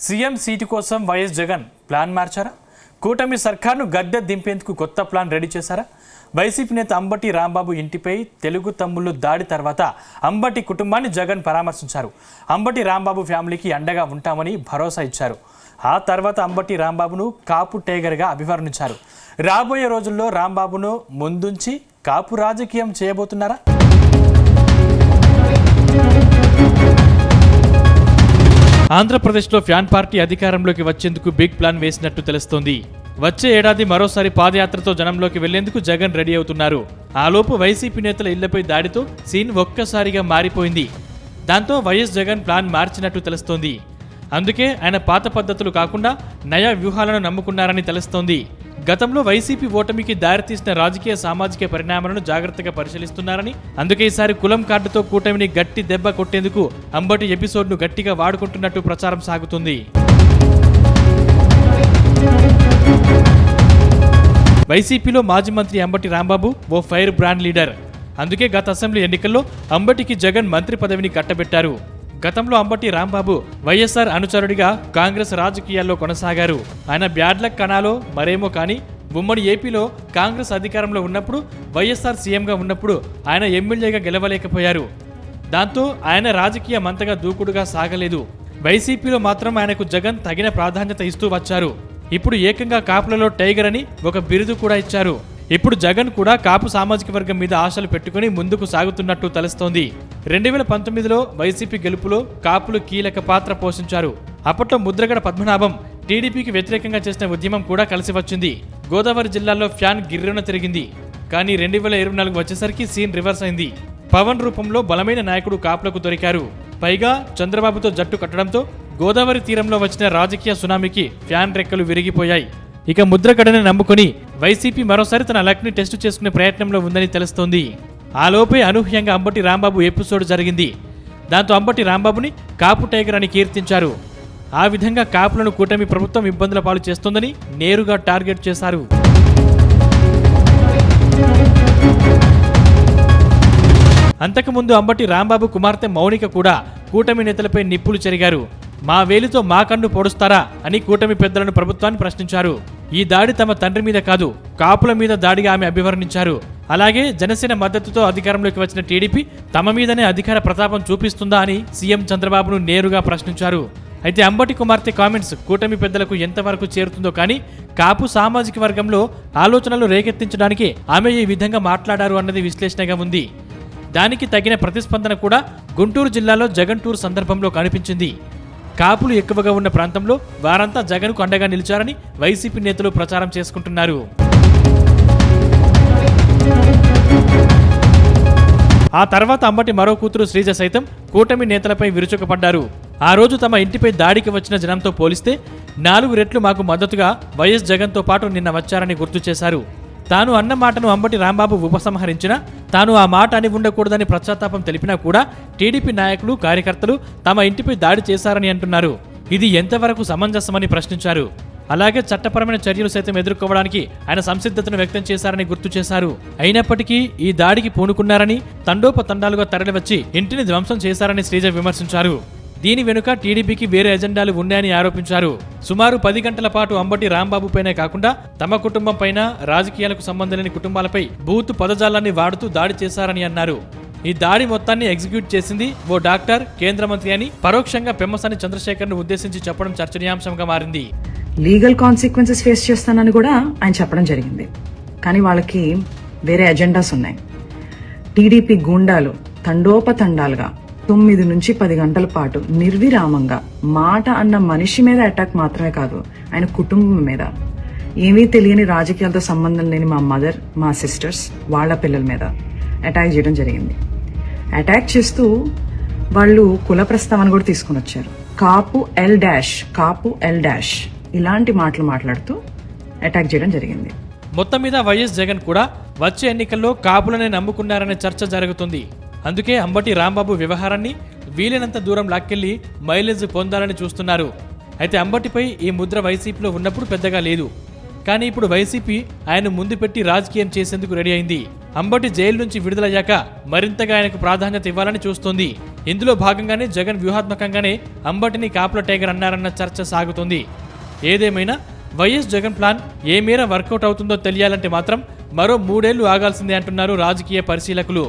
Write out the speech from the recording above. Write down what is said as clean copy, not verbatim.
CM seat కోసం YS Jagan plan మార్చారా? కూటమి సర్కార్ను గద్దె దింపేందుకు కొత్త ప్లాన్ రెడీ చేశారా? వైసీపీ నేత అంబటి రాంబాబు ఇంటిపై తెలుగు తమ్ముళ్లు దాడి తర్వాత అంబటి కుటుంబాన్ని జగన్ పరామర్శించారు. అంబటి రాంబాబు ఫ్యామిలీకి అండగా ఉంటామని భరోసా ఇచ్చారు. ఆ తర్వాత అంబటి రాంబాబును కాపు టైగర్గా అభివర్ణించారు. రాబోయే రోజుల్లో రాంబాబును ముందుంచి కాపు రాజకీయం చేయబోతున్నారా? ఆంధ్రప్రదేశ్లో ఫ్యాన్ పార్టీ అధికారంలోకి వచ్చేందుకు బిగ్ ప్లాన్ వేసినట్టు తెలుస్తోంది. వచ్చే ఏడాది మరోసారి పాదయాత్రతో జనంలోకి వెళ్లేందుకు జగన్ రెడీ అవుతున్నారు. ఆలోపు వైసీపీ నేతల ఇళ్లపై దాడితో సీన్ ఒక్కసారిగా మారిపోయింది. దాంతో వైఎస్ జగన్ ప్లాన్ మార్చినట్టు తెలుస్తోంది. అందుకే ఆయన పాత పద్ధతులు కాకుండా నయా వ్యూహాలను నమ్ముకున్నారని తెలుస్తోంది. గతంలో వైసీపీ ఓటమికి దారితీసిన రాజకీయ సామాజిక పరిణామాలను జాగ్రత్తగా పరిశీలిస్తున్నారని, అందుకే ఈసారి కులం కార్డుతో కూటమిని గట్టి దెబ్బ కొట్టేందుకు అంబటి ఎపిసోడ్ను గట్టిగా వాడుకుంటున్నట్టు ప్రచారం సాగుతుంది. వైసీపీలో మాజీ మంత్రి అంబటి రాంబాబు ఓ ఫైర్ బ్రాండ్ లీడర్. అందుకే గత అసెంబ్లీ ఎన్నికల్లో అంబటికి జగన్ మంత్రి పదవిని కట్టబెట్టారు. గతంలో అంబటి రాంబాబు వైఎస్ఆర్ అనుచరుడిగా కాంగ్రెస్ రాజకీయాల్లో కొనసాగారు. ఆయన బ్యాడ్లక్ కణాలో మరేమో కానీ ఉమ్మడి ఏపీలో కాంగ్రెస్ అధికారంలో ఉన్నప్పుడు, వైఎస్ఆర్ సీఎంగా ఉన్నప్పుడు ఆయన ఎమ్మెల్యేగా గెలవలేకపోయారు. దాంతో ఆయన రాజకీయం అంతగా దూకుడుగా సాగలేదు. వైసీపీలో మాత్రం ఆయనకు జగన్ తగిన ప్రాధాన్యత ఇస్తూ వచ్చారు. ఇప్పుడు ఏకంగా కాపులలో టైగర్ అని ఒక బిరుదు కూడా ఇచ్చారు. ఇప్పుడు జగన్ కూడా కాపు సామాజిక వర్గం మీద ఆశలు పెట్టుకుని ముందుకు సాగుతున్నట్టు తెలుస్తోంది. 2019లో వైసీపీ గెలుపులో కాపులు కీలక పాత్ర పోషించారు. అప్పట్లో ముద్రగడ పద్మనాభం టీడీపీకి వ్యతిరేకంగా చేసిన ఉద్యమం కూడా కలిసి వచ్చింది. గోదావరి జిల్లాలో ఫ్యాన్ గిర్రున తిరిగింది. కానీ 2024 వచ్చేసరికి సీన్ రివర్స్ అయింది. పవన్ రూపంలో బలమైన నాయకుడు కాపులకు దొరికారు. పైగా చంద్రబాబుతో జట్టు కట్టడంతో గోదావరి తీరంలో వచ్చిన రాజకీయ సునామీకి ఫ్యాన్ రెక్కలు విరిగిపోయాయి. ఇక ముద్రగడని నమ్ముకుని వైసీపీ మరోసారి తన లక్ని టెస్టు చేసుకునే ప్రయత్నంలో ఉందని తెలుస్తోంది. ఆలోపే అనూహ్యంగా అంబటి రాంబాబు ఎపిసోడ్ జరిగింది. దాంతో అంబటి రాంబాబుని కాపు టైగర్ అని కీర్తించారు. ఆ విధంగా కాపులను కూటమి ప్రభుత్వం ఇబ్బందుల పాలు చేస్తోందని నేరుగా టార్గెట్ చేశారు. అంతకుముందు అంబటి రాంబాబు కుమార్తె మౌనిక కూడా కూటమి నేతలపై నిప్పులు చెరిగారు. మా వేలితో మా కన్ను పొడుస్తారా అని కూటమి పెద్దలను ప్రభుత్వాన్ని ప్రశ్నించారు. ఈ దాడి తమ తండ్రి మీద కాదు, కాపుల మీద దాడిగా ఆమె అభివర్ణించారు. అలాగే జనసేన మద్దతుతో అధికారంలోకి వచ్చిన టీడీపీ తమ మీదనే అధికార ప్రతాపం చూపిస్తుందా అని సీఎం చంద్రబాబును నేరుగా ప్రశ్నించారు. అయితే అంబటి కుమార్తె కామెంట్స్ కూటమి పెద్దలకు ఎంతవరకు చేరుతుందో కానీ కాపు సామాజిక వర్గంలో ఆలోచనలు రేకెత్తించడానికి ఆమె ఈ విధంగా మాట్లాడారు అన్నది విశ్లేషణగా ఉంది. దానికి తగిన ప్రతిస్పందన కూడా గుంటూరు జిల్లాలో జగన్ టూర్ సందర్భంలో కనిపించింది. కాపులు ఎక్కువగా ఉన్న ప్రాంతంలో వారంతా జగన్కు అండగా నిలిచారని వైసీపీ నేతలు ప్రచారం చేసుకుంటున్నారు. ఆ తర్వాత అంబటి మరో కూతురు శ్రీజ సైతం కూటమి నేతలపై విరుచుకుపడ్డారు. ఆ రోజు తమ ఇంటిపై దాడికి వచ్చిన జనంతో పోలిస్తే 4 రెట్లు మాకు మద్దతుగా వైఎస్ జగన్తో పాటు నిన్న వచ్చారని గుర్తు చేశారు. తాను అన్న మాటను అంబటి రాంబాబు ఉపసంహరించినా, తాను ఆ మాట అని ఉండకూడదని పశ్చాత్తాపం తెలిపినా కూడా టీడీపీ నాయకులు, కార్యకర్తలు తమ ఇంటిపై దాడి చేశారని అంటున్నారు. ఇది ఎంతవరకు సమంజసమని ప్రశ్నించారు. అలాగే చట్టపరమైన చర్యలు సైతం ఎదుర్కోవడానికి ఆయన సంసిద్ధతను వ్యక్తం చేశారని గుర్తు చేశారు. అయినప్పటికీ ఈ దాడికి పూనుకున్నారని, తండోపతండాలుగా తరలివచ్చి ఇంటిని ధ్వంసం చేశారని శ్రీజ విమర్శించారు. దీని వెనుక టీడీపీకి వేరే ఎజెండాలు ఉన్నాయని ఆరోపించారు. సుమారు 10 గంటల పాటు అంబటి రాంబాబుపైనే కాకుండా తమ కుటుంబం పైన, రాజకీయాలకు సంబంధం లేని కుటుంబాలపై బూతు పదజాలాన్ని వాడుతూ దాడి చేశారని అన్నారు. ఈ దాడి మొత్తాన్ని ఎగ్జిక్యూట్ చేసింది ఓ డాక్టర్, కేంద్ర మంత్రి అని పరోక్షంగా పెమ్మసాని చంద్రశేఖర్ను ఉద్దేశించి చెప్పడం చర్చనీయాంశంగా మారింది. లీగల్ కాన్సిక్వెన్సెస్ ఫేస్ చేస్తానని కూడా ఆయన చెప్పడం జరిగింది. కానీ వాళ్ళకి వేరే ఎజెండాస్ ఉన్నాయి. టీడీపీ గూండాలు తండోపతండాలుగా 9 నుంచి 10 గంటల పాటు నిర్విరామంగా మాట అన్న మనిషి మీద అటాక్ మాత్రమే కాదు, ఆయన కుటుంబం మీద, ఏమీ తెలియని రాజకీయాలతో సంబంధం లేని మా మదర్, మా సిస్టర్స్, వాళ్ళ పిల్లల మీద అటాక్ చేయడం జరిగింది. అటాక్ చేస్తూ వాళ్ళు కుల ప్రస్తావన కూడా తీసుకుని వచ్చారు. కాపు ఎల్ డాష్ ఇలాంటి మాటలు మాట్లాడుతూ అటాక్ చేయడం జరిగింది. మొత్తం మీద వైఎస్ జగన్ కూడా వచ్చే ఎన్నికల్లో కాపులనే నమ్ముకున్నారనే చర్చ జరుగుతుంది. అందుకే అంబటి రాంబాబు వ్యవహారాన్ని వీలైనంత దూరం లాక్కెళ్లి మైలేజ్ పొందాలని చూస్తున్నారు. అయితే అంబటిపై ఈ ముద్ర వైసీపీలో ఉన్నప్పుడు పెద్దగా లేదు. కానీ ఇప్పుడు వైసీపీ ఆయన ముందు పెట్టి రాజకీయం చేసేందుకు రెడీ అయింది. అంబటి జైలు నుంచి విడుదలయ్యాక మరింతగా ఆయనకు ప్రాధాన్యత ఇవ్వాలని చూస్తోంది. ఇందులో భాగంగానే జగన్ వ్యూహాత్మకంగానే అంబటిని కాపుల టైగర్ అన్నారన్న చర్చ సాగుతోంది. ఏదేమైనా వైఎస్ జగన్ ప్లాన్ ఏ మేర వర్కౌట్ అవుతుందో తెలియాలంటే మాత్రం మరో 3 ఏళ్లు ఆగాల్సిందే అంటున్నారు రాజకీయ పరిశీలకులు.